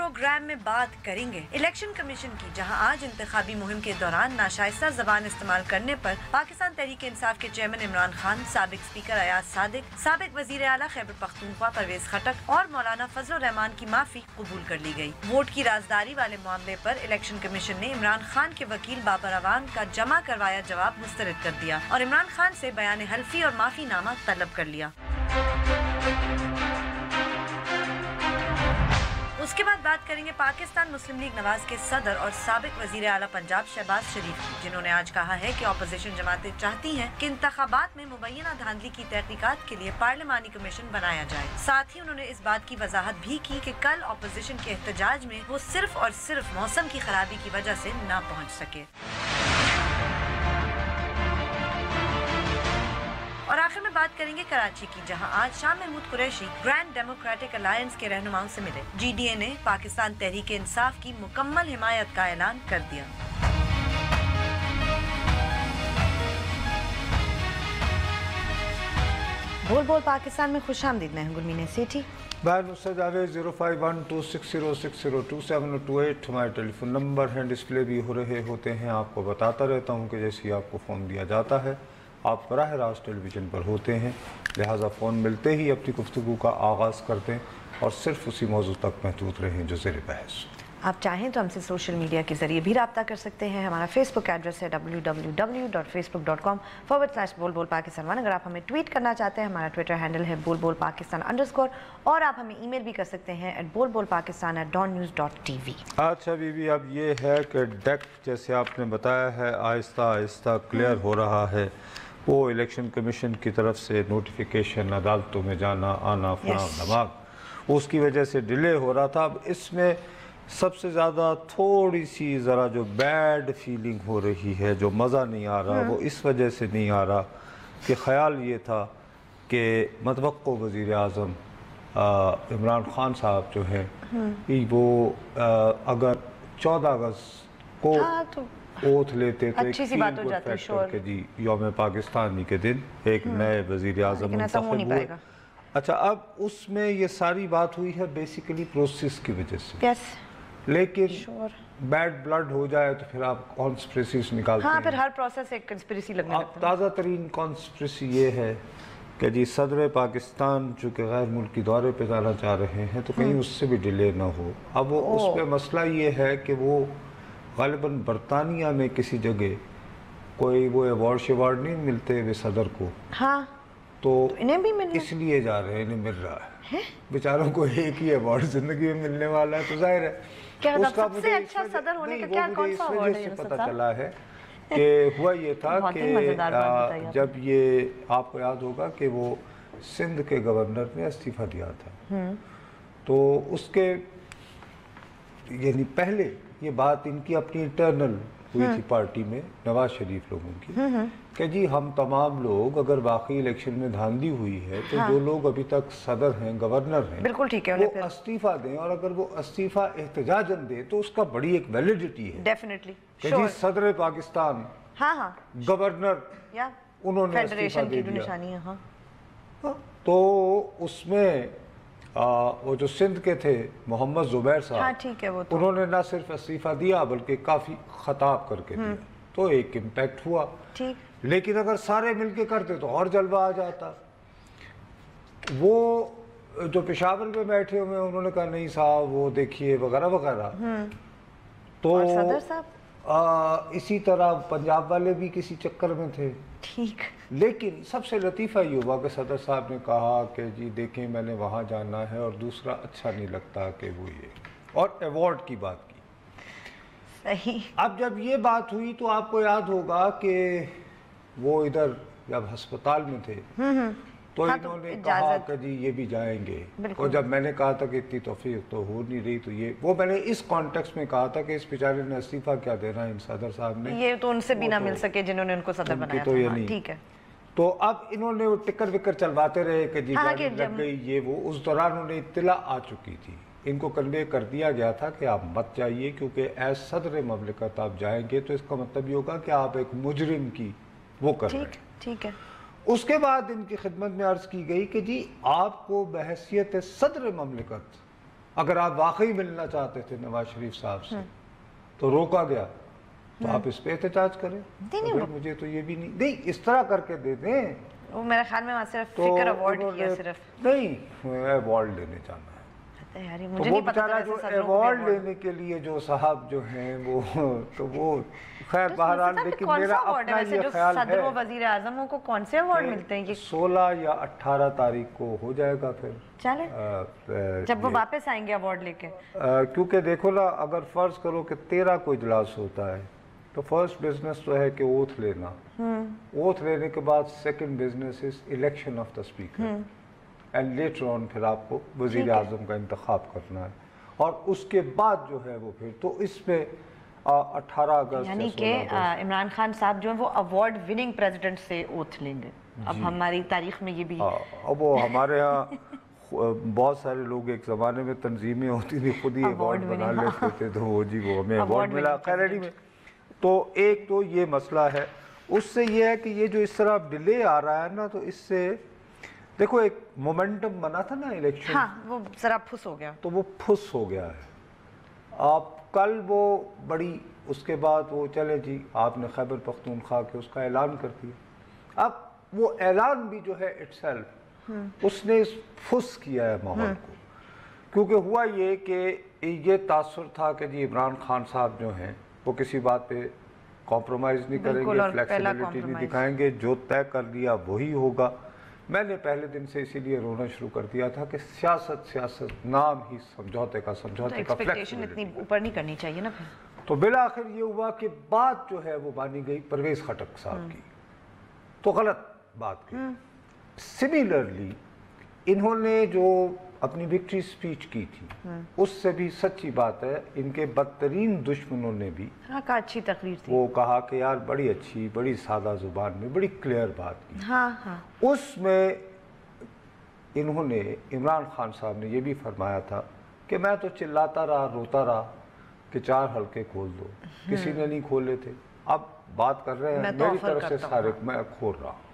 Programme में बात करेंगे इलेक्शन कमीशन की, जहां आज इंतखाबी मुहिम के दौरान नाशाइस्ता जबान इस्तेमाल करने पर पाकिस्तान तहरीक इंसाफ के चेयरमैन इमरान खान, साबिक स्पीकर अयाज सादिक, साबिक वजीर आला खैबर पख्तूनख्वा परवेज खटक और मौलाना फजल रहमान की माफी कबूल कर ली गई। वोट की राजदारी वाले मामले पर इलेक्शन कमीशन ने इमरान खान के वकील बाबर अवान का जमा करवाया जवाब मुस्तरद कर दिया और इमरान खान से बयान हल्फी और माफी नामा तलब कर लिया। उसके बाद बात करेंगे पाकिस्तान मुस्लिम लीग नवाज के सदर और साबिक वजीर आला पंजाब शहबाज शरीफ की, जिन्होंने आज कहा है कि अपोजिशन जमातें चाहती हैं कि इंतखाबात में मुबैना धांधली की तहकीकात के लिए पार्लिमानी कमीशन बनाया जाए। साथ ही उन्होंने इस बात की वजाहत भी की कि कल अपोजिशन के एहतजाज में वो सिर्फ और सिर्फ मौसम की खराबी की वजह से न पहुँच सके। और आखिर में बात करेंगे कराची की, जहां आज Shah Mahmood Qureshi grand democratic alliance के रहनुमाओं से मिले। GDA ने पाकिस्तान तहरीक इंसाफ की मुकम्मल हिमायत का ऐलान कर दिया। बोल बोल पाकिस्तान में खुशामदीद, मैं हूं गुलमीना सेठी। जावेद 051260602728 हमारे टेलीफोन नंबर हैं, डिस्प्ले भी हो रहे होते हैं। आपको बताता रहता हूं कि जैसे ही आपको फ़ोन दिया जाता है आप बराह रास्त टेलीविज़न पर होते हैं, लिहाजा फ़ोन मिलते ही अपनी गुफ्तगू का आगाज़ करते हैं और सिर्फ उसी मौजू तक महदूद रहें जो ज़ेर बहस। आप चाहें तो हमसे सोशल मीडिया के ज़रिए भी रब्ता कर सकते हैं। हमारा फेसबुक एड्रेस है www.facebook.com/बोलबोलपाकिस्तान। अगर आप हमें ट्वीट करना चाहते हैं, हमारा ट्विटर हैंडल है बोलबोलपाकिस्तान_, और आप हमें ईमेल भी कर सकते हैं bolbolpakistan@dawnnews.tv। अच्छा बीबी, अब ये है कि डेक जैसे आपने बताया है आहिस्ता आहिस्ता क्लियर हो रहा है। वो इलेक्शन कमीशन की तरफ से नोटिफिकेशन, अदालतों में जाना आना, फलां धमाक, उसकी वजह से डिले हो रहा था। अब इसमें सबसे ज़्यादा थोड़ी सी ज़रा जो बैड फीलिंग हो रही है, जो मज़ा नहीं आ रहा, वो इस वजह से नहीं आ रहा कि ख़्याल ये था कि मतवक्को वज़ीर आज़म इमरान खान साहब जो हैं वो अगर 14 अगस्त को ओथ लेते तो अच्छी सी बात हो जाती है कि जी यौम पाकिस्तानी के दिन एक नए वज़ीर आज़म मुंतखब हुए। अच्छा, अब उसमें ये सारी बात हुई है बेसिकली प्रोसेस की वजह से। लेकिन बैड ब्लड हो जाए तो फिर आप कॉन्स्पिरेसीज निकालते हैं। फिर हर प्रोसेस एक कंस्पिरेसी लगने लगता है। ताज़ा तरीन कॉन्स्पिरेसी ये है कि जी सदर पाकिस्तान चूँकि गैर मुल्की दौरे पे जाना चाह रहे हैं तो कहीं उससे भी डिले ना हो। अब वो उस पर मसला ये है कि वो ग़ालिबन बरतानिया में किसी जगह कोई वो अवार्ड शवार्ड नहीं मिलते वे सदर को, तो इन्हें भी इसलिए जा रहे हैं, इन्हें मिल रहा है। बेचारों को एक ही अवार्ड जिंदगी में मिलने वाला है, तो जाहिर है उसका सबसे अच्छा सदर होने का क्या कौन सा अवार्ड है? पता चला है कि हुआ ये था कि जब ये आपको याद होगा कि वो सिंध के गवर्नर ने इस्तीफा दिया था, तो उसके यानी पहले ये बात इनकी अपनी इंटरनल हुई थी पार्टी में, नवाज शरीफ लोगों की, कि जी हम तमाम लोग अगर वाकई इलेक्शन में धांधली हुई है तो जो लोग अभी तक सदर हैं, गवर्नर हैं, बिल्कुल ठीक है, वो इस्तीफा दें, और अगर वो इस्तीफा एहतजाजन दे तो उसका बड़ी एक वैलिडिटी है। डेफिनेटली कि जी सदर पाकिस्तान गवर्नर उन्होंने इस्तीफा दे दिया। तो उसमें वो जो सिंध के थे मोहम्मद जुबैर साहब, ठीक है, वो तो उन्होंने ना सिर्फ इस्तीफा दिया बल्कि काफ़ी खताब करके दिया, तो एक इम्पैक्ट हुआ। ठीक, लेकिन अगर सारे मिलके करते तो और जलवा आ जाता। वो जो पेशावर में बैठे हुए उन्होंने कहा नहीं साहब वो देखिए वगैरह वगैरह। तो सदर साहब इसी तरह पंजाब वाले भी किसी चक्कर में थे। ठीक, लेकिन सबसे लतीफ़ा ये हुआ कि सदर साहब ने कहा कि जी देखें मैंने वहाँ जाना है, और दूसरा अच्छा नहीं लगता कि वो ये, और अवार्ड की बात की। सही। अब जब ये बात हुई तो आपको याद होगा कि वो इधर जब अस्पताल में थे तो इन्होंने कहा कि जी ये भी जाएंगे, और जब मैंने कहा था कि इतनी तौफीक तो हो नहीं रही, तो ये वो मैंने इस कॉन्टेक्स्ट में कहा था कि इस बेचारे ने इस्तीफा क्या देना इन सदर साहब ने, ये तो उनसे भी ना मिल सके जिन्होंने उनको सदर बनाया तो ये था। नहीं। ठीक है, तो अब इन्होंने वो टिक्कर विक्कर चलवाते रहे कि जी गाड़ी लग गई ये वो। उस दौरान उन्हें इत्तला आ चुकी थी, इनको कन्वे कर दिया गया था कि आप मत जाइए, क्योंकि एज सदर ममलिकत आप जाएंगे तो इसका मतलब ये होगा कि आप एक मुजरिम की वो कर रहे हैं। ठीक है। उसके बाद इनकी खिदमत में अर्ज की गई कि जी आपको बहैसियत सदर ममलिकत اگر آپ واقعی ملنا چاہتے تھے نواز شریف صاحب سے تو روکا گیا تو آپ اس پہ احتجاج کریں. مجھے تو یہ بھی نہیں اس طرح کر کے دے دیں. وہ میرے خیال میں وہاں صرف فکر ایوارڈ کیا صرف نہیں ایوارڈ لینے جانا ہے. تو وہ بیچارہ جو ایوارڈ لینے کے لیے جو صاحب جو ہیں وہ تو وہ خیر بہرحال لیکن میرا اپنا یہ خیال ہے صدر و وزیر اعظم کو کون سے ایوارڈ ملتے ہیں 16 یا 18 تاریخ کو ہو جائے گا پھر چلے جب وہ واپس آئیں گے ایوارڈ لے کے. کیونکہ دیکھو نا اگر فرض کرو کہ 13 کو اجلاس ہوتا ہے تو فرسٹ بزنس تو ہے کہ اوتھ لینا. اوتھ لینے کے بعد second business is election of the speaker and later on پھر آپ کو وزیر اعظم کا انتخاب کرنا ہے اور اس کے بعد جو ہے وہ پھر تو اس میں 18 اگست یعنی کہ عمران خان صاحب جو ہیں وہ ایوارڈ وننگ پریزیڈنٹ سے اوتھ لیں گے. اب ہماری تاریخ میں یہ بھی اب وہ ہمارے ہاں بہت سارے لوگ ایک زمانے میں تنظیمیں ہوتی تھی خود ہی ایوارڈ بنا لیتے تھے تو وہ جی وہ ہمیں ایوارڈ ملا خیریڈی میں. تو ایک تو یہ مسئلہ ہے. اس سے یہ ہے کہ یہ جو اس طرح ڈیلے آ رہا ہے نا تو اس سے دیکھو ایک مومنٹم بنا تھا نا الیکشن وہ ذرا پھس ہو گیا تو وہ پھس ہو گیا ہے. آپ کل وہ بڑی اس کے بعد وہ چلے جی آپ نے خیبر پختونخوا کے اس کا اعلان کر دیا. اب وہ اعلان بھی جو ہے اٹسیلف اس نے پھس کیا ہے ماحول کو کیونکہ ہوا یہ کہ یہ تاثر تھا کہ جی عمران خان صاحب جو ہیں وہ کسی بات پہ کمپرومائز نہیں کریں گے فلیکسیبلٹی نہیں دکھائیں گے جو طے کر لیا وہی ہوگا. میں نے پہلے دن سے اسی لیے رونا شروع کر دیا تھا کہ سیاست نام ہی سمجھوتے کا ایکسپیکٹیشن اتنی اوپر نہیں کرنی چاہیے نا. تو بالآخر یہ ہوا کہ بات جو ہے وہ مانی گئی پرویز خٹک صاحب کی تو غلط بات کی. سملرلی انہوں نے جو اپنی وکٹری سپیچ کی تھی اس سے بھی سچی بات ہے ان کے بدترین دشمنوں نے بھی اچھی تقریر تھی وہ کہا کہ یار بڑی اچھی بڑی سادہ زبان میں بڑی کلیئر بات کی. اس میں انہوں نے عمران خان صاحب نے یہ بھی فرمایا تھا کہ میں تو چلاتا رہا روتا رہا کہ 4 حلقے کھول دو کسی نے نہیں کھولے تھے. اب بات کر رہے ہیں میری طرف سے سارے میں کھول رہا ہوں.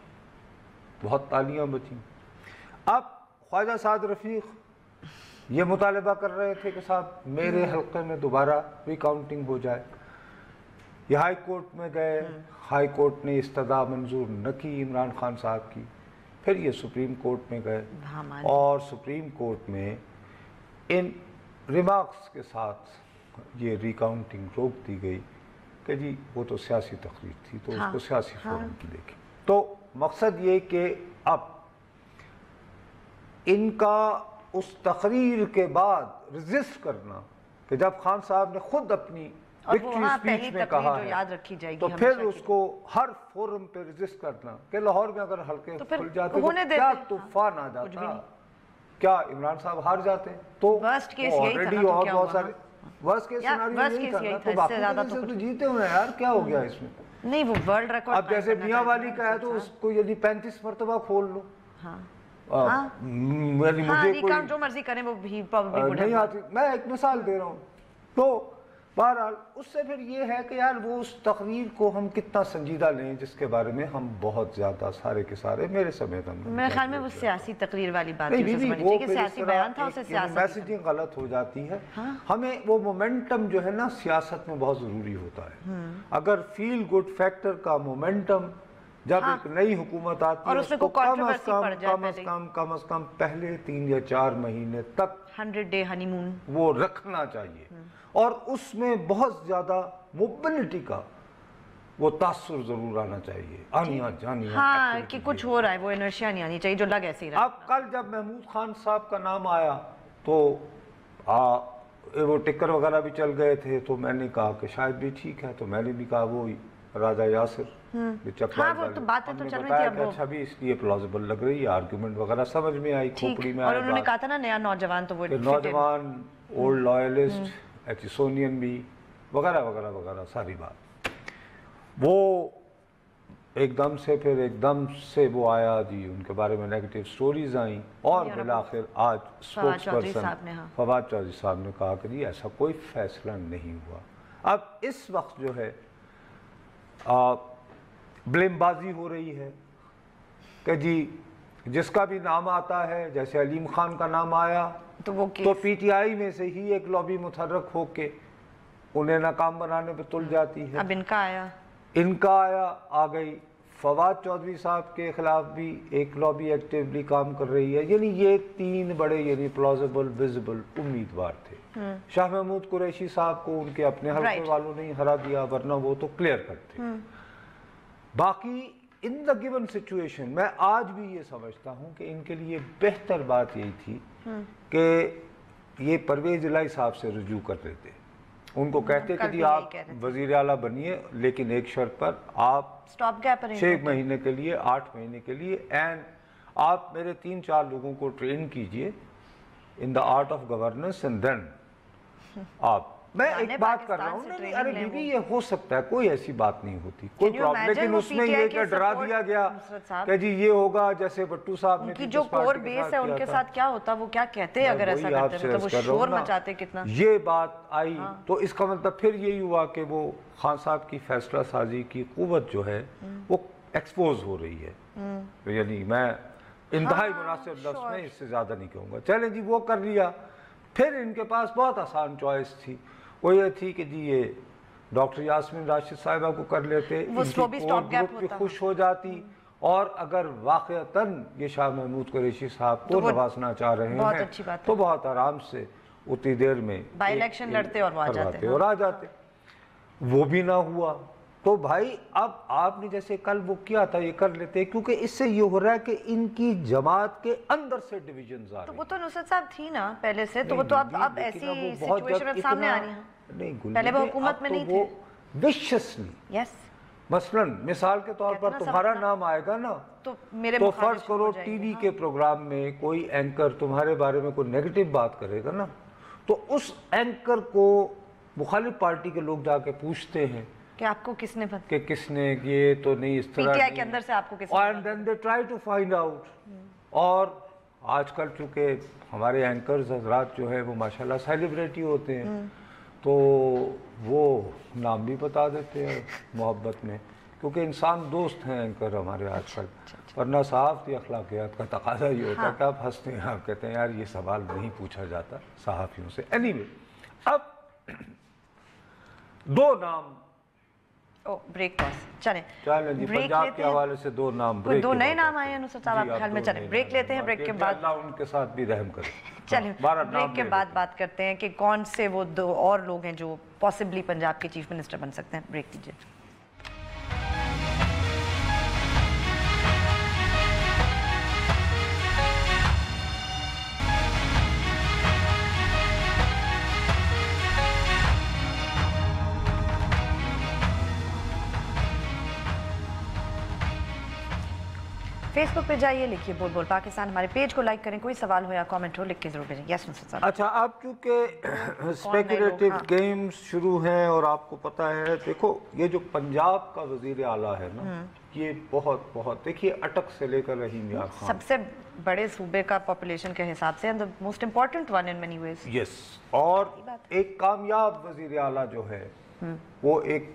بہت تالیاں بچیں. اب خواجہ سعد رفیق یہ مطالبہ کر رہے تھے کہ صاحب میرے حلقے میں دوبارہ ری کاؤنٹنگ ہو جائے. یہ ہائی کورٹ میں گئے ہائی کورٹ نے استدعا منظور نہ کی عمران خان صاحب کی. پھر یہ سپریم کورٹ میں گئے اور سپریم کورٹ میں ان ریمارکس کے ساتھ یہ ری کاؤنٹنگ روک دی گئی کہ جی وہ تو سیاسی تقریر تھی تو اس کو سیاسی فورم کی دیکھیں. تو مقصد یہ کہ اب ان کا اس تقریر کے بعد ریزسٹ کرنا کہ جب خان صاحب نے خود اپنی وکٹری سپیچ میں کہا ہے تو پھر اس کو ہر فورم پہ ریزسٹ کرنا کہ لاہور میں اگر حلقے کھل جاتے تو کیا طوفان آ جاتا کیا عمران صاحب ہار جاتے تو آلریڈی اور بہت سارے ورسٹ کیس سیناریو یہی تھا تو باقی سے تو جیتے ہوئے ہیں یار کیا ہو گیا اس میں. نہیں وہ ورلڈ ریکارڈ اب جیسے میاں والی کا ہے تو اس کو یعنی 35 مرتبہ کھول لو ریکاؤنٹ جو مرضی کریں وہ بھی نہیں آتی. میں ایک مثال دے رہا ہوں. تو بہرحال اس سے پھر یہ ہے کہ یار وہ اس تقریر کو ہم کتنا سنجیدہ لیں جس کے بارے میں ہم بہت زیادہ سارے کے سارے میرے سمیت میرے خیال میں وہ سیاسی تقریر والی بات ہے سیاسی بیان تھا اسے سیاست میسیجنگ غلط ہو جاتی ہے. ہمیں وہ مومنٹم جو ہے نا سیاست میں بہت ضروری ہوتا ہے. اگر فیل گڈ فیکٹر کا مومنٹم جب ایک نئی حکومت آتی ہے اس کو کم از کم پہلے 3 یا 4 مہینے تک 100 ڈے ہنی مون وہ رکھنا چاہیے اور اس میں بہت زیادہ موبلٹی کا وہ تاثر ضرور آنا چاہیے. آنیاں جانیاں ہاں کہ کچھ ہو رہا ہے وہ انرشیا نہیں آنی چاہیے جو لگ ایسے ہی رہا. اب کل جب محمود خان صاحب کا نام آیا تو وہ ٹکر وغیرہ بھی چل گئے تھے تو میں نے کہا کہ شاید بھی ٹھیک ہے. تو میں نے بھی کہا وہی راجہ یاسر اچھا بھی اس لیے پلازیبل لگ رہی ہے آرگیومنٹ وغیرہ سمجھ میں آئی کھوپڑی میں اور انہوں نے کہا تھا نا نیا نوجوان تو وہ نوجوان اولڈ لائلسٹ ایچسونین بھی وغیرہ وغیرہ وغیرہ ساری بات وہ ایک دم سے پھر ایک دم سے وہ آیا جی ان کے بارے میں نیگیٹو سٹوریز آئیں اور بالآخر آج سپوکس پرسن فواد چودھری صاحب نے کہا کہ جی ایسا کوئی فیصلہ نہیں ہوا. اب اس وقت جو ہے بلیم بازی ہو رہی ہے کہ جی جس کا بھی نام آتا ہے، جیسے علیم خان کا نام آیا تو پی ٹی آئی میں سے ہی ایک لابی متحرک ہو کے انہیں ناکام بنانے پہ تل جاتی ہے. اب ان کا آیا آ گئی. فواد چودھری صاحب کے خلاف بھی ایک لابی ایکٹیولی کام کر رہی ہے. یعنی یہ 3 بڑے یعنی پلازیبل ویزیبل امیدوار تھے. شاہ محمود قریشی صاحب کو ان کے اپنے حلقے والوں نے ہرا دیا، ورنہ وہ تو کلیئر کٹ تھے. باقی ان دا گیون سچویشن میں آج بھی یہ سمجھتا ہوں کہ ان کے لیے بہتر بات یہی تھی کہ یہ پرویز الہی صاحب سے رجوع کر رہے تھے. ان کو کہتے کہ جی آپ وزیر اعلیٰ بنیے، لیکن ایک شرط پر، آپ 6 مہینے کے لیے 8 مہینے کے لیے آپ میرے 3-4 لوگوں کو ٹرین کیجئے in the art of governance and then آپ. میں ایک بات کر رہا ہوں، نہیں ارے بیوی یہ ہو سکتا ہے، کوئی ایسی بات نہیں ہوتی، کوئی پرابلم. لیکن اس میں یہ کہ ڈرا دیا گیا کہ جی یہ ہوگا، جیسے بٹو صاحب نے کی جو کور بیس ہے ان کے ساتھ کیا ہوتا، وہ کیا کہتے اگر ایسا کرتے ہیں، تو وہ شور مچاتے کتنا. یہ بات آئی تو اس کا مطلب پھر یہی ہوا کہ وہ خان صاحب کی فیصلہ سازی کی قوت جو ہے وہ ایکسپوز ہو رہی ہے. یعنی میں انتہائی مناسب لفظ میں اس سے زیادہ نہیں کہوں گا. چلیں جی وہ کر لیا. پھر ان کے پاس بہت آسان چوائس تھی، وہ یہ تھی کہ جی یہ ڈاکٹر یاسمین راشد صاحبہ کو کر لیتے، ان کی کور گروپ بھی خوش ہو جاتی، اور اگر واقعتاً یہ شاہ محمود قریشی صاحب کو نوازنا چاہ رہے ہیں تو بہت آرام سے اتنی دیر میں بائی الیکشن لڑتے اور آ جاتے. وہ بھی نہ ہوا. تو بھائی اب آپ نے جیسے کل وہ کیا تھا یہ کر لیتے، کیونکہ اس سے یہ ہو رہا ہے کہ ان کی جماعت کے اندر سے ڈیویژنز آ رہی ہیں. تو وہ تو نصرت صاحب تھی نا پہلے سے، تو وہ تو اب ایسی سچویشن اب سامنے آ رہی ہیں. پہلے وہ حکومت میں نہیں تھے. وشسلی مثلاً مثال کے طور پر تمہارا نام آئے گا نا، تو فرض کرو ٹی وی کے پروگرام میں کوئی اینکر تمہارے بارے میں کوئی نیگیٹو بات کرے گا نا، تو اس اینکر کو مخالف پارٹی کے لوگ جا کے پوچھتے ہیں کہ آپ کو کس نے کہ کس نے یہ تو نہیں اس طرح، پی ٹی آئی کے اندر سے آپ کو کس نے، and then they try to find out. اور آج کل چونکہ ہمارے اینکرز حضرات جو ہے وہ ماشاءاللہ سیلیبریٹی ہوتے ہیں، تو وہ نام بھی بتا دیتے ہیں محبت میں، کیونکہ انسان دوست ہیں اینکر ہمارے آج کل. ورنہ صحافتی اخلاقیات کا تقاضا یہ ہوتا ہے کہ آپ ہنستے ہیں، آپ کہتے ہیں یار یہ سوال نہیں پوچھا جاتا صحافیوں سے. اینی وے اب 2 نام بریک پاس چلیں جی پنجاب کے حوالے سے 2 نام، 2 نئے نام آئے ہیں نصرت صاحب آپ کے خیال میں. چلیں بریک لیتے ہیں، بریک کے بعد اللہ ان کے ساتھ بھی رحم کرے. چلیں بریک کے بعد بات کرتے ہیں کہ کون سے وہ 2 اور لوگ ہیں جو پاسبلی پنجاب کے چیف منسٹر بن سکتے ہیں. بریک دیجیے. فیس بک پہ جائیے، لکھیے بول بول پاکستان، ہمارے پیج کو لائک کریں، کوئی سوال ہو یا کامنٹ ہو لکھ کے ضرور بھیجیں. یس نصرت صاحب. اچھا اب چونکہ اسپیکولیٹو گیمز شروع ہیں اور آپ کو پتہ ہے، دیکھو یہ جو پنجاب کا وزیر اعلیٰ ہے نا، یہ بہت دیکھیے اٹک سے لے کر رحیم یار خان، سب سے بڑے صوبے کا پاپولیشن کے حساب سے the most important one in many ways. یس. اور ایک کامیاب وزیر اعلیٰ جو ہے وہ ایک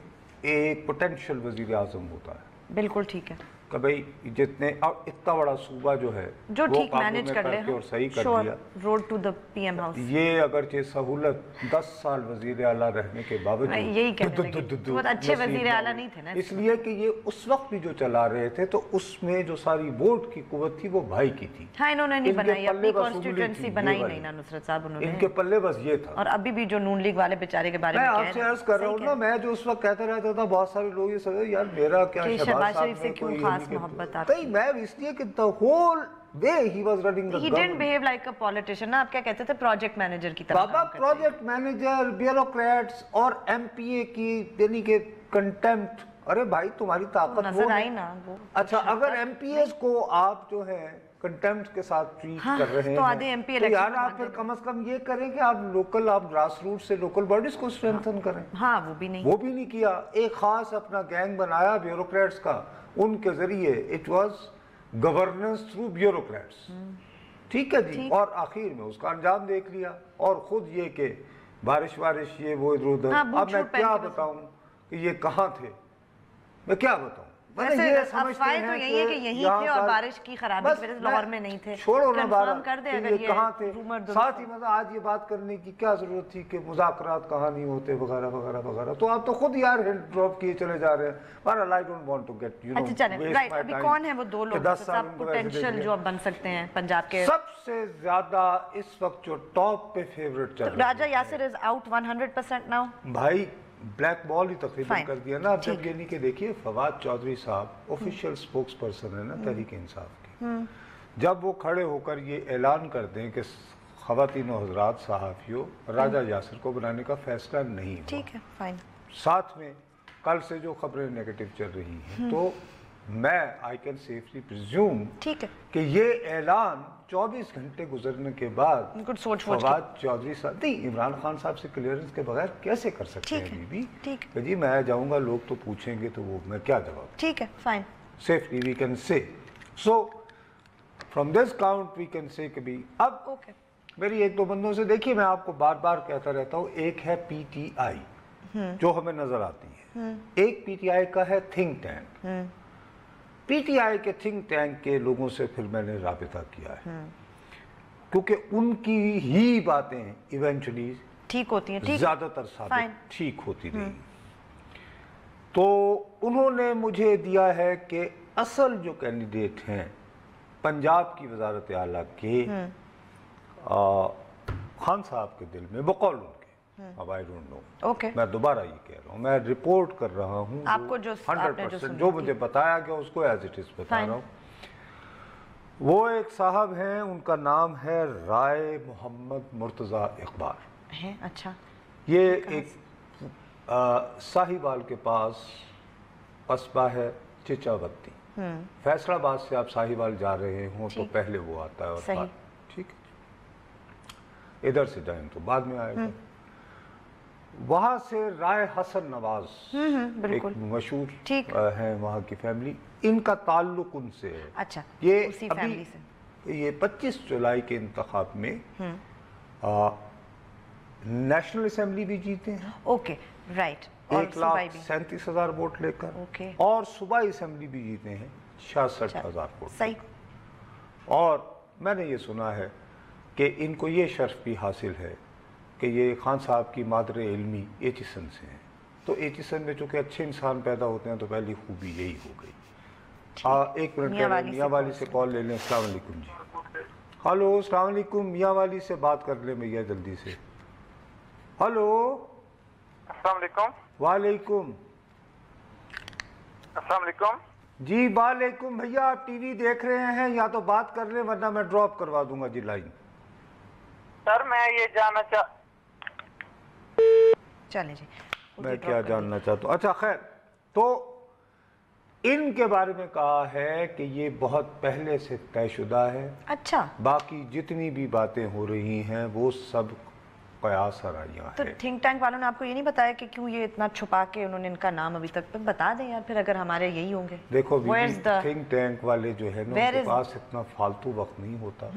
پوٹینشیل وزیر اعظم ہوتا ہے. بالکل ٹھیک ہے کہ بھئی جتنے اتنا بڑا صوبہ جو ہے جو ٹھیک مینیج کر لے اور صحیح کر دیا، road to the P M house. یہ اگرچہ سہولت 10 سال وزیر اعلیٰ رہنے کے باوجود یہی کہتے ہیں کہ بہت اچھے وزیر اعلیٰ نہیں تھے نا، اس لیے کہ یہ اس وقت بھی جو چلا رہے تھے تو اس میں جو ساری ووٹ کی قوت تھی وہ بھائی کی تھی. ہاں انہوں نے نہیں بنائی اپنی کانسٹیٹوئنسی، بنائی نہیں نا نصرت صاحب انہوں نے، ان کے پلے بس یہ تھا. اور ابھی بھی جو نون لیگ والے بیچارے کے بارے میں آپ سے عرض کر رہا ہوں نا، میں جو اس وقت کہتا رہتا تھا بہت سارے لوگ یہ سمجھتے یار میرا کیا شہباز شریف سے کیوں خاص محبت آپ؟ میں اس لیے کہ the whole way he was running the he didn't behave like a politician. نا آپ کیا کہتے تھے، پروجیکٹ مینیجر کی طرح. بابا پروجیکٹ مینیجر، بیوروکریٹس اور ایم پی اے کی یعنی کہ کنٹیمپٹ. ارے بھائی تمہاری طاقت نظر آئی نا وہ. اچھا اگر ایم پی ایز کو آپ جو ہے کنٹیمپٹ کے ساتھ ٹریٹ کر رہے ہیں تو آدھے ایم پی تو یار آپ پھر کم از کم یہ کریں کہ آپ لوکل، آپ گراس روٹ سے لوکل باڈیز کو اسٹرینتھن کریں. ہاں وہ بھی نہیں کیا. ایک خاص اپنا گینگ بنایا بیوروکریٹس کا، ان کے ذریعے it was governance through bureaucrats. ٹھیک ہے جی. اور آخر میں اس کا انجام دیکھ لیا، اور خود یہ کہ بارش یہ وہ ادھر ادھر. اب میں کیا بتاؤں کہ یہ کہاں تھے، میں کیا بتاؤں. मतलब ये समझते अफवाहें तो हैं यही है कि यही थे और बारिश की खराबी की वजह से लाहौर में नहीं थे। छोड़ो ना कंफर्म कर दे अगर ये कहाँ थे। रूमर साथ ही मतलब आज ये बात करने की क्या जरूरत थी कि मुज़ाकरात कहाँ नहीं होते वगैरह वगैरह वगैरह, तो आप तो खुद यार हिंट ड्रॉप किए चले जा रहे हैं। बहरहाल I don't want to get you no. अच्छा चलें, राइट, अभी कौन है वो दो लोग सब पोटेंशियल जो अब बन सकते हैं पंजाब के? सबसे ज्यादा इस वक्त जो टॉप पे फेवरेट चल रहा है, राजा यासिर इज आउट 100% नाउ। भाई ब्लैक बॉल ही तकरीबन कर दिया ना। अब जब ये नहीं कि देखिए फवाद चौधरी साहब ऑफिशियल स्पोक्स पर्सन है ना तहरीक इंसाफ के, जब वो खड़े होकर ये ऐलान कर दें कि ख़वातीन और हज़रात सहाफ़ियों राजा यासिर को बनाने का फैसला नहीं हुआ, ठीक है फाइन, साथ में कल से जो खबरें नेगेटिव चल रही हैं, तो मैं आई कैन सेफली प्रिज्यूम ठीक है कि ये ऐलान 24 घंटे गुजरने के बाद कुछ सोच फवाद चौधरी साहब नहीं, इमरान खान साहब से क्लियरेंस के बगैर कैसे कर सकते हैं बीबी? ठीक कि जी मैं जाऊंगा, लोग तो पूछेंगे तो वो मैं क्या जवाब? ठीक है fine, safely we can say. So from this count we can say कि भी अब ओके मेरी एक दो बंदों से देखिए, मैं आपको बार बार कहता रहता हूँ, एक है पीटीआई जो हमें नजर आती है, एक पीटीआई का है थिंक टैंक। पीटीआई के थिंक टैंक के लोगों से फिर मैंने राबिता किया है, क्योंकि उनकी ही बातें इवेंचुअली ठीक होती हैं, ठीक ज्यादातर साबित ठीक होती रही। तो उन्होंने मुझे दिया है कि असल जो कैंडिडेट हैं पंजाब की वजारत आला के खान साहब के दिल में बकौल उनके, अब आई डोंट नो, ओके मैं दोबारा ये कह रहा हूँ, मैं रिपोर्ट कर रहा हूँ आपको जो 100% जो मुझे बताया गया उसको एज इट इज बता रहा हूँ। वो एक साहब हैं, उनका नाम है राय मोहम्मद मुर्तज़ा इकबाल है। अच्छा, ये एक साहिवाल के पास कस्बा है चिचावती, फैसलाबाद से आप साहिवाल जा रहे हो तो पहले वो आता है, और ठीक है इधर से जाएं तो बाद में आएगा। वहां से राय हसन नवाज एक मशहूर है वहां की फैमिली, इनका ताल्लुक उनसे है। अच्छा, ये उसी अभी फैमिली से। ये 25 जुलाई के इंतखाब में नेशनल असेंबली भी जीते हैं, ओके राइट, 1,37,000 वोट लेकर, और सूबाई असेंबली भी जीते हैं 66,000 वोट। सही। और मैंने ये सुना है कि इनको ये शर्फ भी हासिल है कि ये खान साहब की मादर इल्मी एचिसन से हैं, तो एचिसन में चूँकि अच्छे इंसान पैदा होते हैं तो पहली खूबी यही हो गई। एक मिनट मियाँ वाली से कॉल ले लें। अस्सलाम वालेकुम जी। हेलो अस्सलाम वालेकुम, मियाँ वाली से बात कर लें भैया जल्दी से। हेलो अस्सलाम वालेकुम। वालेकुम अस्सलाम वालेकुम जी। वालेकुम भैया, आप टीवी देख रहे हैं या तो बात कर लें वरना मैं ड्रॉप करवा दूंगा जी लाइन। सर मैं ये जानना चले जी, मैं क्या जानना चाहता हूँ। अच्छा खैर, तो इनके बारे में कहा है कि ये बहुत पहले से तयशुदा है। अच्छा, बाकी जितनी भी बातें हो रही हैं वो सब कयास हराइयाँ तो थिंक टैंक वालों ने आपको ये नहीं बताया कि क्यों ये इतना छुपा के उन्होंने इनका नाम अभी तक? तो बता दें यार, फिर अगर हमारे यही होंगे। देखो थिंक टैंक वाले जो है ना, उनके पास इतना फालतू वक्त नहीं होता,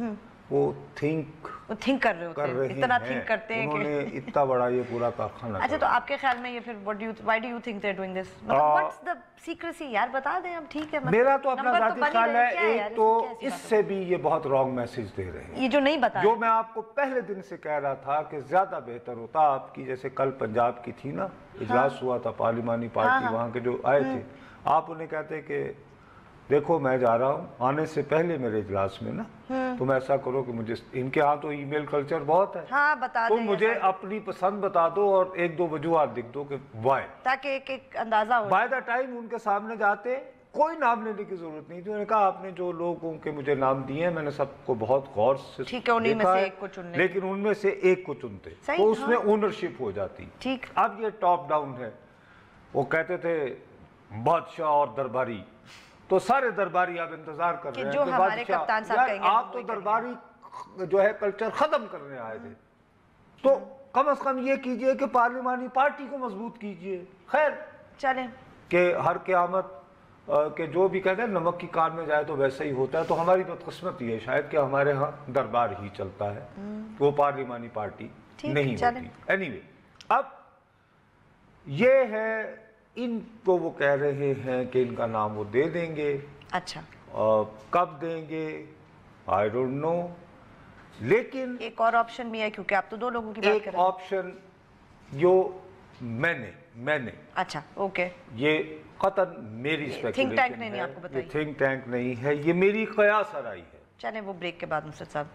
वो थिंक कर रहे होते हैं, इतना थिंक करते हैं उन्होंने इतना बड़ा ये पूरा कारखाना। अच्छा, तो आपके ख्याल में ये फिर why do you think they are doing this? What's the secrecy यार, बता दें अब। ठीक है, मेरा तो अपना ज़ाती ख्याल है, एक तो इससे भी ये बहुत रॉन्ग मैसेज दे रहे हैं, ये जो नहीं बता, जो मैं आपको पहले दिन से कह रहा था कि ज्यादा बेहतर होता आपकी, जैसे कल पंजाब की थी ना, इजलास हुआ था पार्लिमानी पार्टी वहाँ के जो आए थे, आप उन्हें कहते कि देखो मैं जा रहा हूँ, आने से पहले मेरे इजलास में ना तुम ऐसा करो कि मुझे, इनके यहाँ तो ईमेल कल्चर बहुत है, बता तुम मुझे अपनी पसंद बता दो और एक दो वजूहत लिख दो कि वाई, ताकि एक अंदाजा हो। बाय द टाइम उनके सामने जाते कोई नाम लेने की जरूरत नहीं थी। उन्होंने कहा आपने जो लोगों के मुझे नाम दिए हैं मैंने सबको बहुत गौर से देखा है, लेकिन उनमें से एक को चुनते तो उसमें ओनरशिप हो जाती। ठीक, अब ये टॉप डाउन है। वो कहते थे बादशाह और दरबारी, तो सारे दरबारी आप इंतजार कर रहे हैं जो हमारे कप्तान साहब कहेंगे, आप तो दरबारी जो है कल्चर खत्म करने आए थे, तो कम से कम ये कीजिए कि पार्लिमानी पार्टी को मजबूत कीजिए। खैर चले कि हर क़यामत के जो भी कहते हैं नमक की कार में जाए तो वैसा ही होता है, तो हमारी बदकिस्मती है शायद कि हमारे यहाँ दरबार ही चलता है, वो पार्लिमानी पार्टी नहीं होती। एनीवे, अब ये है ان کو وہ کہہ رہے ہیں کہ ان کا نام وہ دے دیں گے. اچھا کب دیں گے آئی ڈونٹ نو. لیکن ایک اور آپشن بھی ہے کیونکہ آپ تو 2 لوگوں کی بات ایک کر رہے ہیں. آپشن جو میں نے اچھا اوکے. یہ قطعاً میری تھنک ٹینک نے نہیں آپ کو بتائی. تھنک ٹینک نہیں ہے, یہ میری قیاس آرائی ہے. چلیں وہ بریک کے بعد نصرت صاحب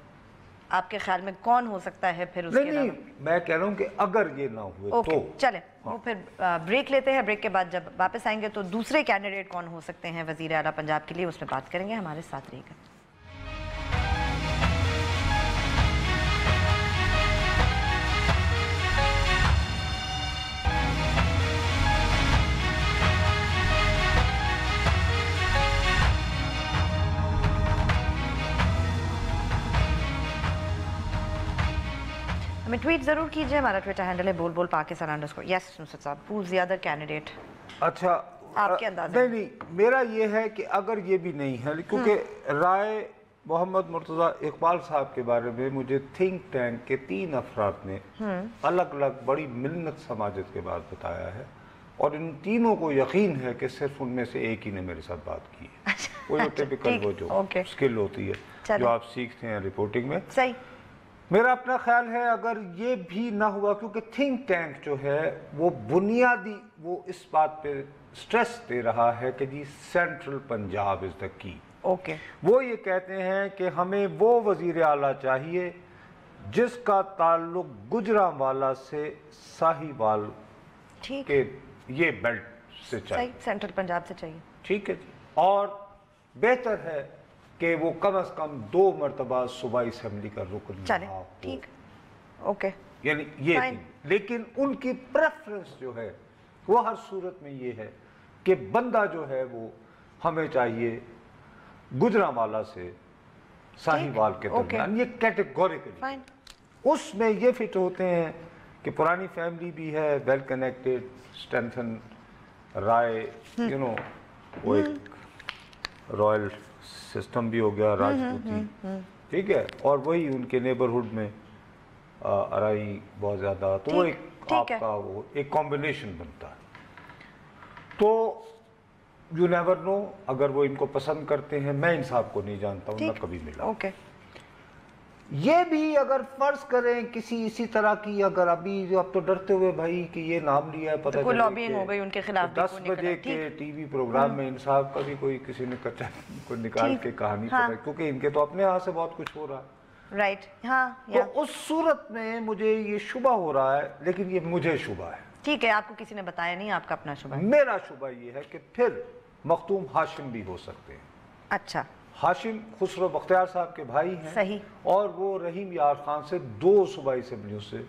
آپ کے خیال میں کون ہو سکتا ہے پھر اس کے نہیں, میں کہہ رہا ہوں کہ اگر یہ نہ ہوئے تو چلیں وہ پھر بریک لیتے ہیں. بریک کے بعد جب واپس آئیں گے تو دوسرے کینڈیڈیٹ کون ہو سکتے ہیں وزیر اعلیٰ پنجاب کے لیے, اس میں بات کریں گے. ہمارے ساتھ رہیے گا. ہمیں ٹویٹ ضرور کیجئے. ہمارا ٹویٹر ہینڈل ہے بول بول پاکستان _ یس نصرت صاحب who is the other candidate. اچھا آپ کے انداز نہیں, میرا یہ ہے کہ اگر یہ بھی نہیں ہے, کیونکہ رائے محمد مرتضی اقبال صاحب کے بارے میں مجھے تھنک ٹینک کے 3 افراد نے الگ الگ بڑی منت سماجت کے بعد بتایا ہے, اور ان تینوں کو یقین ہے کہ صرف ان میں سے ایک ہی نے میرے ساتھ بات کی ہے. وہ جو ٹیپیکل وہ جو اسکل ہوتی ہے جو آپ سیکھتے ہیں رپورٹنگ میں. صحیح. میرا اپنا خیال ہے اگر یہ بھی نہ ہوا, کیونکہ تھنک ٹینک جو ہے وہ بنیادی وہ اس بات پہ سٹریس دے رہا ہے کہ جی سینٹرل پنجاب از دا کی. اوکے. وہ یہ کہتے ہیں کہ ہمیں وہ وزیر اعلیٰ چاہیے جس کا تعلق گجرانوالہ سے ساہیوال کے یہ بیلٹ سے چاہیے. سینٹرل پنجاب سے چاہیے. ٹھیک ہے جی. اور بہتر ہے کہ وہ کم از کم 2 مرتبہ صوبائی اسمبلی کا رکن رہا ہو. ٹھیک. اوکے. یعنی یہ تھی. لیکن ان کی پریفرنس جو ہے وہ ہر صورت میں یہ ہے کہ بندہ جو ہے وہ ہمیں چاہیے گجرانوالہ سے ساہیوال کے درمیان. یہ کیٹیگوریکلی اس میں یہ فٹ ہوتے ہیں کہ پرانی فیملی بھی ہے, ویل کنیکٹڈ, اسٹرینتھن رائے یو نو وہ ایک رائل سسٹم بھی ہو گیا راجپوتی. ٹھیک ہے. اور وہی ان کے نیبرہڈ میں ارائی بہت زیادہ, تو وہ ایک آپ کا وہ ایک کمبینیشن بنتا ہے. تو یو نیور نو, اگر وہ ان کو پسند کرتے ہیں, میں ان صاحب کو نہیں جانتا ہوں, نہ کبھی ملا. اوکے. یہ بھی اگر فرض کریں کسی اسی طرح کی, اگر ابھی جو اب تو ڈرتے ہوئے بھائی کہ یہ نام لیا ہے, پتہ کوئی لابینگ ہو گئی ان کے خلاف, 10 بجے کے ٹی وی پروگرام میں ان صاحب کا بھی کوئی کسی نے کوئی نکال کے کہانی پتہ, کیونکہ ان کے تو اپنے ہاں سے بہت کچھ ہو رہا ہے. رائٹ. ہاں. تو اس صورت میں مجھے یہ شبہ ہو رہا ہے, لیکن یہ مجھے شبہ ہے. ٹھیک ہے. آپ کو کسی نے بتایا نہیں, آپ کا اپنا شبہ ہے. میرا شبہ یہ ہے کہ پھر مختوم ہاشم بھی ہو سکتے ہیں. اچھا. ہاشم خسرو بختیار صاحب کے بھائی ہیں. صحیح. اور وہ رحیم یار خان سے 2 صوبائی اسمبلیوں سے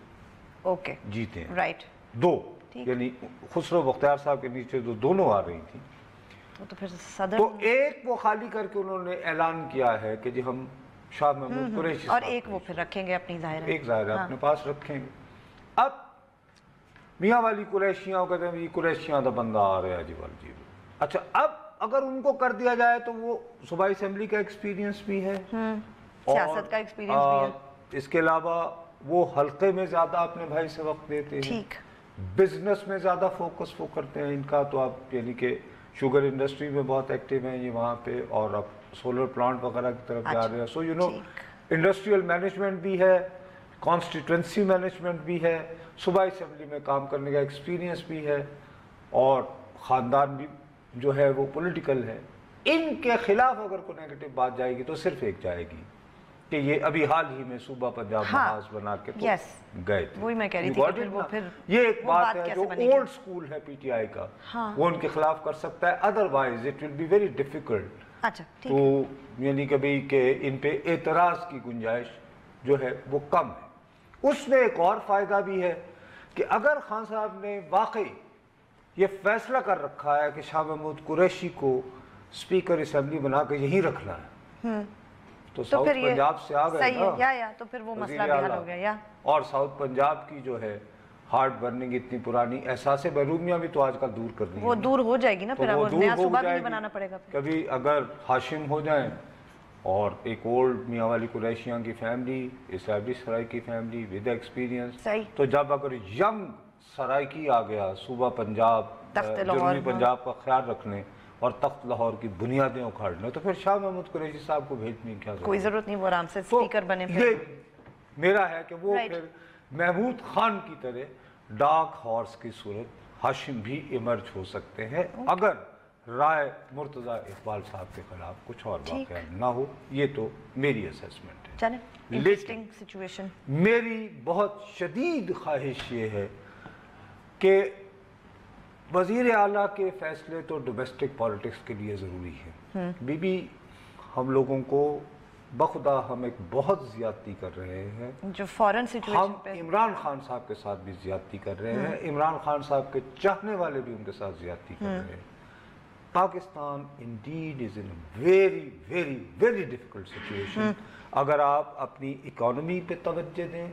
جیتے ہیں. رائٹ. 2 یعنی خسرو بختیار صاحب کے نیچے جو دونوں آ رہی تھیں, تو پھر صدر, تو ایک وہ خالی کر کے انہوں نے اعلان کیا ہے کہ جی ہم شاہ محمود قریشی, اور ایک وہ پھر رکھیں گے اپنی ظاہر ہے, ایک ظاہر ہے اپنے پاس رکھیں گے. اب میاں والی قریشیاں کہتے ہیں یہ قریشیاں دا بندہ آ رہا ہے جی والی. اچھا, اب اگر ان کو کر دیا جائے تو وہ صوبائی اسمبلی کا ایکسپیرینس بھی ہے, سیاست کا ایکسپیرینس بھی ہے. اس کے علاوہ وہ حلقے میں زیادہ اپنے بھائی سے وقت دیتے ہیں, بزنس میں زیادہ فوکس وہ کرتے ہیں ان کا. تو آپ یعنی کہ شوگر انڈسٹری میں بہت ایکٹیو ہیں یہ وہاں پہ, اور اب سولر پلانٹ وغیرہ کی طرف جا رہے ہیں. So you know industrial management بھی ہے, کانسٹیٹوینسی مینجمنٹ بھی ہے, صوبائی اسمبلی میں کام کرنے کا ایکسپیرینس بھی ہے, اور خاندان بھی جو ہے وہ پولیٹیکل ہے. ان کے خلاف اگر کوئی نیگیٹو بات جائے گی تو صرف ایک جائے گی کہ یہ ابھی حال ہی میں صوبہ پنجاب محاذ بنا کے تو گئے تھے. وہی میں کہہ رہی تھی. یہ ایک بات ہے جو اولڈ سکول ہے پی ٹی آئی کا, وہ ان کے خلاف کر سکتا ہے. Otherwise it will be very difficult تو یعنی کبھی کہ ان پہ اعتراض کی گنجائش جو ہے وہ کم ہے. اس میں ایک اور فائدہ بھی ہے کہ اگر خان صاحب نے واقعی یہ فیصلہ کر رکھا ہے کہ شاہ محمود قریشی کو اسپیکر اسمبلی بنا کے یہیں رکھنا ہے, تو ساؤتھ پنجاب سے آ گئے نا, تو پھر وہ مسئلہ بھی حل ہو گیا. اور ساؤتھ پنجاب کی جو ہے ہارٹ برننگ اتنی پرانی احساس محرومیہ بھی تو آج کل دور کرنی ہے, وہ دور ہو جائے گی نا, پھر وہ نیا صوبہ بھی بنانا پڑے گا. کبھی اگر ہاشم ہو جائیں اور ایک اولڈ میاں والی قریشیاں کی فیملی, اسٹیبلش سرائی کی فیملی ود ایکسپیرینس, تو جب اگر ینگ सराइकी आ गया सूबा पंजाब जनूबी पंजाब का ख्याल रखने और तख्त लाहौर की बुनियादें उखाड़ने, तो फिर शाह महमूद कुरैशी साहब को भेजने की क्या कोई जरूरत नहीं, वो आराम से स्पीकर बने। ये मेरा है कि वो फिर महमूद खान की तरह डार्क हॉर्स की सूरत हाशिम भी इमर्ज हो सकते हैं अगर राय मुर्तज़ा इकबाल साहब के खिलाफ कुछ और वाक़या ना हो। ये तो मेरी असेसमेंट है। Interesting situation. मेरी बहुत शदीद ख्वाहिश ये है कि वज़ीर आला के फैसले तो डोमेस्टिक पॉलिटिक्स के लिए ज़रूरी है। बीबी हम लोगों को बखुदा हम एक बहुत ज़्यादती कर रहे हैं जो फॉरेन सिचुएशन हम पे इमरान खान साहब के साथ भी ज़्यादती कर रहे हैं, इमरान खान साहब के चाहने वाले भी उनके साथ ज़्यादती कर रहे हैं। Pakistan Indeed is in very very very difficult situation अगर आप अपनी इकॉनमी पे तवज्जो दें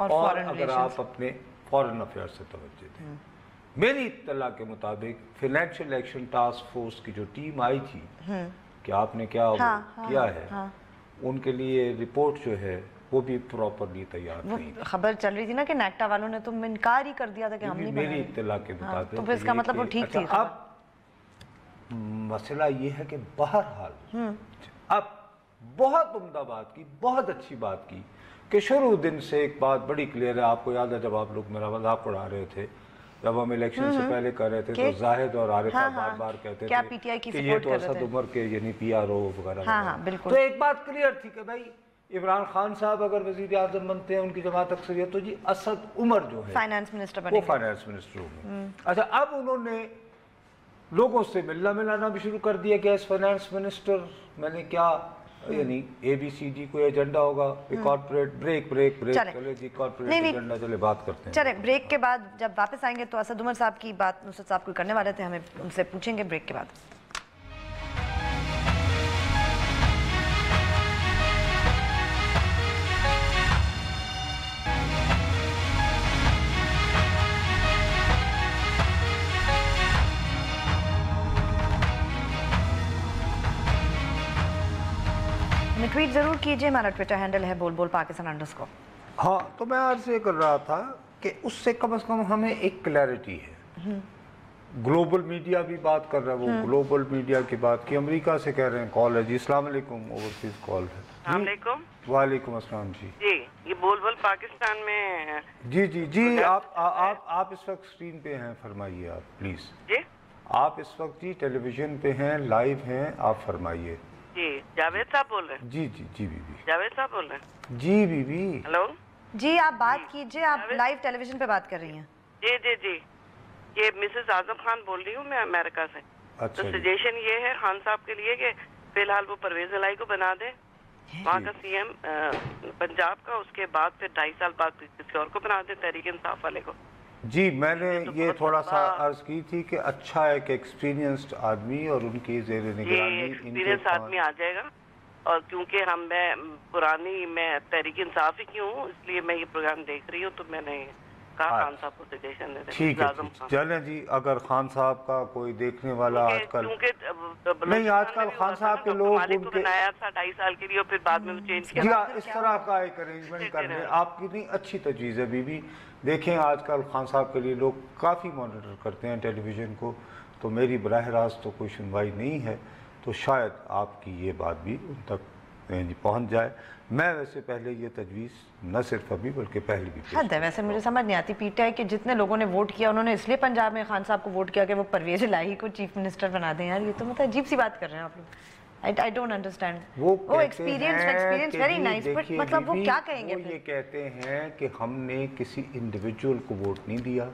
और अगर आप अपने फॉरेन अफेयर्स से तवज्जो दें। मेरी इत्तला के मुताबिक फाइनेंशियल एक्शन टास्क फोर्स की जो टीम आई थी कि आपने क्या किया है उनके लिए रिपोर्ट जो है वो भी प्रॉपरली तैयार नहीं। खबर चल रही थी ना कि नेक्टा वालों ने तो इनकार ही कर दिया था कि हम नहीं बनाएंगे। मेरी इत्तला के मुताबिक तो फिर इसका मतलब वो ठीक थी। अब मसला ये है कि बहरहाल अब बहुत उम्दा बात की, बहुत अच्छी बात की कि शुरू दिन से एक बात बड़ी क्लियर है। आपको याद है जब आप लोग मेरा मजाक उड़ा रहे थे जब हम इलेक्शन से पहले कर रहे थे तो जाहिद और आरिफा बार बार कहते थे कि ये तो असद उमर के यानी PRO वगैरह। तो एक बात क्लियर थी कि भाई इमरान खान साहब अगर वजीर आज़म बनते हैं उनकी जमात अक्सरियत तो जी असद उमर जो है फाइनेंस मिनिस्टर बनेंगे, वो फाइनेंस मिनिस्टर होंगे। अच्छा अब उन्होंने लोगों से मिलना मिलाना भी शुरू कर दिया कि एज फाइनेंस मिनिस्टर मैंने क्या यानी ABCD कोई एजेंडा होगा, कॉर्पोरेट ब्रेक चले जी, कॉर्पोरेट एजेंडा चले बात करते हैं। चले ब्रेक के बाद जब वापस आएंगे तो असद उमर साहब की बात नुसरत साहब को करने वाले थे, हमें उनसे पूछेंगे ब्रेक के बाद। ट्वीट जरूर कीजिए, हमारा ट्विटर हैंडल है बोल बोल पाकिस्तान _ हाँ तो मैं अर्ज ये कर रहा था कि उससे कम से कम हमें एक क्लैरिटी है। ग्लोबल मीडिया भी बात कर रहा है, वो ग्लोबल मीडिया की बात की, अमेरिका से कह रहे हैं कॉल है जी। अस्सलाम वालेकुम, ओवरसीज कॉल है। वालेकुम अस्सलाम जी। जी ये बोल बोल पाकिस्तान में जी जी जी आप इस वक्त स्क्रीन पे हैं, फरमाइए आप प्लीज। जी आप इस वक्त जी टेलीविजन पे हैं, लाइव हैं, आप फरमाइए। जी जावेद साहब बोल रहे हैं? जी जी जी बीबी। जावेद साहब बोल रहे हैं? जी बीबी। हेलो जी आप बात कीजिए, आप लाइव टेलीविजन पे बात कर रही हैं। जी जी जी ये मिसेस आजम खान बोल रही हूँ मैं अमेरिका से। अच्छा तो सजेशन ये है खान साहब के लिए कि फिलहाल वो परवेज इलाही को बना दे वहाँ का CM पंजाब का, उसके बाद फिर 2.5 साल बाद किसी और को बना दे तहरीक इंसाफ वाले को। जी मैंने ये थोड़ा सा अर्ज की थी कि अच्छा है कि एक्सपीरियंस्ड आदमी और उनकी ज़ेर निगरानी एक्सपीरियंस आदमी आ जाएगा। और क्योंकि मैं तहरीक इंसाफ ही की हूँ इसलिए मैं ये प्रोग्राम देख रही हूँ तो मैंने कहा खान साहब को सजेशन दे दें। ठीक है चलें जी, अगर खान साहब का कोई देखने वाला आजकल नहीं, आजकल खान साहब के लोग बनाया था 2.5 साल के लिए और फिर बाद में चेंज किया। इस तरह का एक अरेंजमेंट कर रहे हैं आपकी नहीं अच्छी तजवीज़ है बीबी। देखें आजकल खान साहब के लिए लोग काफ़ी मॉनिटर करते हैं टेलीविज़न को, तो मेरी बराह रास्त तो कोई सुनवाई नहीं है, तो शायद आपकी ये बात भी उन तक पहुंच जाए। मैं वैसे पहले ये तजवीज़ न सिर्फ अभी बल्कि पहले भी हद है, वैसे मुझे समझ नहीं आती PTI के जितने लोगों ने वोट किया उन्होंने इसलिए पंजाब में खान साहब को वोट किया कि वो परवेज इलाही को चीफ मिनिस्टर बना दें। यार ये तो मतलब अजीब सी बात कर रहे हैं आप लोग। I don't understand. वो एक्सपीरियंस वेरी नाइस, बट मतलब वो क्या कहेंगे? वो ये कहते हैं कि हमने किसी इंडिविजुअल को वोट नहीं दिया,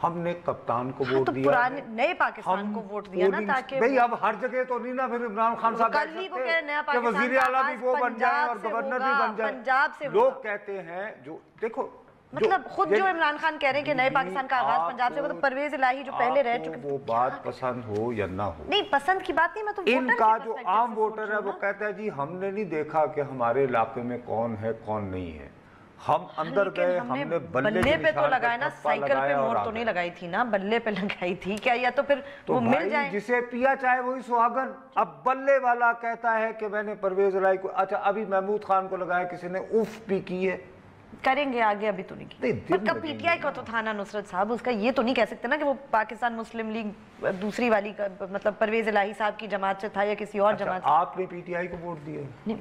हमने कप्तान को वोट दिया, पुराने नए पाकिस्तान को वोट दिया ना, ताकि भाई अब हर जगह तो नहीं ना फिर इमरान खान साहब वजीर आला भी वो बन जाए और गवर्नर भी बन जाए। पंजाब से लोग कहते हैं जो देखो मतलब खुद जो इमरान खान कह रहे हैं कि नए पाकिस्तान का आगाज पंजाब से, वो तो परवेज इलाही जो पहले रह चुके। वो बात पसंद हो या ना हो, नहीं पसंद की बात नहीं, मैं तो इनका जो आम वोटर है वो कहता है जी हमने नहीं देखा कि हमारे इलाके में कौन है कौन नहीं है, हम अंदर गए, हमने बल्ले पे तो लगाया ना, साइकिल पे मोड़ तो नहीं लगाई थी ना, बल्ले पे लगाई थी क्या, या तो फिर तो वो मिल जाए जिसे पिया चाहे वही सुहागन। अब बल्ले वाला कहता है कि मैंने परवेज इलाही को, अच्छा अभी महमूद खान को लगाया, किसी ने उफ भी की है, करेंगे आगे, अभी तो नहीं की। पर कब पीटीआई का तो था ना नुसरत साहब, उसका ये तो नहीं कह सकते ना कि वो पाकिस्तान मुस्लिम लीग दूसरी वाली का, मतलब परवेज इलाही साहब की जमात से था या किसी और जमात से। आपने पीटीआई को वोट दिया,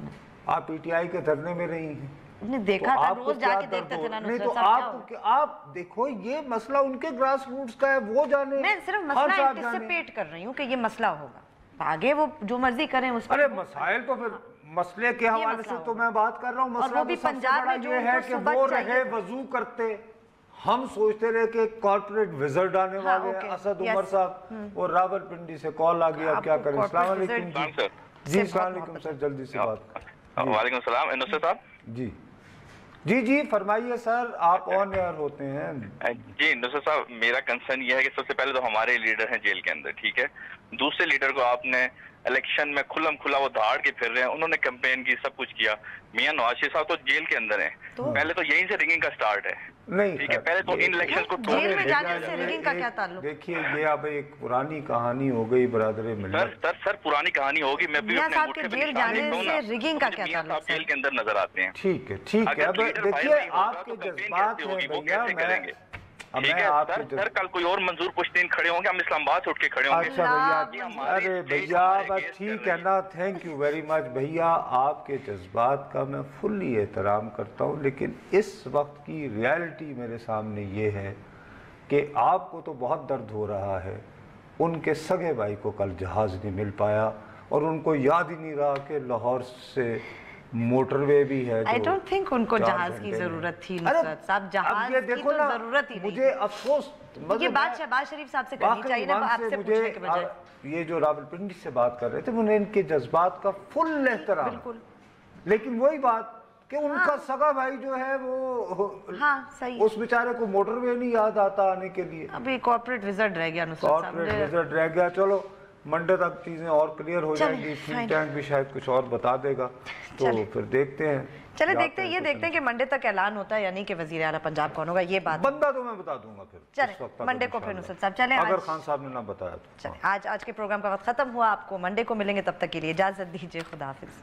आप पीटीआई के धरने में रही हैं, देखा था, रोज जाके देखते थे ना नुसरत साहब। तो आप देखो ये मसला उनके ग्रास रूट्स का है, वो जाने। मैं सिर्फ मसला एंटिसिपेट कर रही हूँ कि ये मसला होगा, आगे वो जो मर्जी करें उस। अरे मसाइल तो फिर मसले के हवाले से तो मैं बात कर रहा हूँ, मसला भी पंजाब में जो है कि वो रहे वजू करते, हम सोचते रहे कि कॉर्पोरेट विजिट आने वाले हैं असद उमर साहब, और रावलपिंडी से कॉल आ गया, अब क्या करें। अस्सलाम वालेकुम जी। अस्सलाम वालेकुम सर, जल्दी से बात। वालेकुम सलाम नुसरत साहब। जी जी जी फरमाइए सर, आप ऑन एयर होते हैं। जी नुसरत साहब, मेरा कंसर्न ये है कि सबसे पहले तो हमारे लीडर हैं जेल के अंदर, ठीक है। दूसरे लीडर को आपने इलेक्शन में खुल्लम खुला वो धाड़ के फिर रहे हैं, उन्होंने कैंपेन की, सब कुछ किया। मियां नवाज शरीफ साहब तो जेल के अंदर हैं, पहले तो यहीं से रिगिंग का स्टार्ट है। नहीं ठीक है, पहले तो इन इलेक्शन को जेल में जाने से रिगिंग का क्या ताल्लुक? देखिए ये अब एक पुरानी कहानी हो गई बरादरे मिल्लत। सर पुरानी कहानी होगी। मैं भी अपने मुल्क के जेल जाने से रिगिंग का क्या ताल्लुक? जेल के अंदर नजर आते हैं। ठीक है ठीक है, अब देखिए आपके जज्बात हैं भैया, सर कल कोई और मंजूर पुश्तीन खड़े होंगे, हम इस्लामाबाद से उठ के खड़े होंगे। अच्छा भैया, अरे भैया बस ठीक है ना, थैंक यू वेरी मच भैया, आपके जज्बात का मैं फुल्ली एहतराम करता हूँ, लेकिन इस वक्त की रियलिटी मेरे सामने ये है कि आपको तो बहुत दर्द हो रहा है, उनके सगे भाई को कल जहाज़ नहीं मिल पाया, और उनको याद ही नहीं रहा कि लाहौर से मोटरवे भी है। I don't think उनको जहाज की जरूरत थी नुसरत साहब, जहाज की तो जरूरत ही नहीं। मुझे अफसोस, ये बात शहबाज शरीफ साहब से करनी चाहिए ना, आपसे पूछने के बजाय। ये जो रावलपिंडी से बात कर रहे थे, उन्हें इनके जज्बात का फुल एहतराम, बिल्कुल, लेकिन वही बात कि उनका सगा भाई जो है वो, हाँ सही, उस बेचारे को मोटरवे नहीं याद आता आने के लिए। अभी कॉर्पोरेट विजिट रह गया नुसरत साहब, कॉर्पोरेट विजिट रह गया। चलो मंडे तक चीजें और क्लियर हो जाएंगी, थिंक टैंक भी शायद कुछ और बता देगा, तो फिर देखते हैं। चले देखते हैं, ये देखते हैं कि मंडे तक ऐलान होता है यानी कि वजीर आला पंजाब कौन होगा, ये बात बंदा तो मैं बता दूंगा फिर। चले मंडे को फिर नुसरत साहब, चले अगर खान साहब ने ना बताया तो। चले आज के प्रोग्राम का वक्त खत्म हुआ, आपको मंडे को मिलेंगे, तब तक के लिए इजाजत दीजिए, खुदा हाफिज।